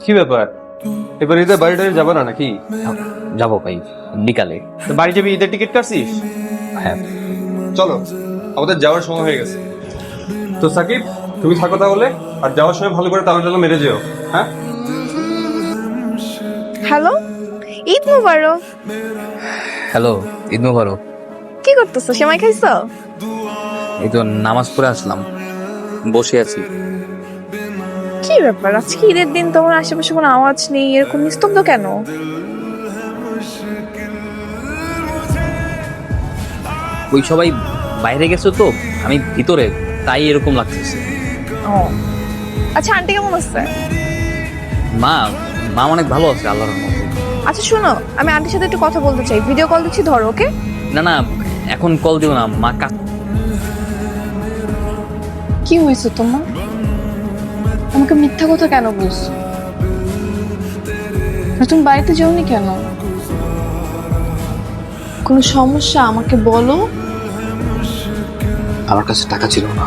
কি ব্যাপার, এবার ঈদের বাড়িটা যাবে না নাকি? যাবো ভাই, বিকালে। তো বাড়ি যাবি, ঈদের টিকিট কাটছিস? হ্যাঁ। চলো, আমাদের যাওয়ার সময় হয়ে গেছে। তো সাকিব, তুমি থাকো তাহলে, আর যাওয়ার সময় ভালো করে তালা টালা মেরে যেও। হ্যাঁ, হ্যালো, ঈদ মুবারক। হ্যালো, ঈদ মোবারক। কি করতেছো, সেমাই খাইছো? এই তো নামাজ পড়ে আসলাম, বসে আছি। কি ব্যাপার, আজকে ঈদের দিন তোমার আশেপাশে কোনো আওয়াজ নেই, এরকম নিস্তব্ধ কেন? ওই সবাই বাইরে গেছে তো, আমি ভিতরে, তাই এরকম লাগতেছে। ও আচ্ছা, আন্টি কেমন আছে? মা মা অনেক ভালো আছে আল্লাহর রহমতে। আচ্ছা শোনো, আমি আন্টির সাথে একটু কথা বলতে চাই, ভিডিও কল দিচ্ছি, ধরো। ওকে? না না, এখন কল দিও না, মা কি হয়েছে তোমার? আমাকে মিথ্যা কথা কেন বলছো? আর তুমি বাড়িতে যাওনি কেন? কোনো সমস্যা আমাকে বলো। আমার কাছে টাকা ছিল না।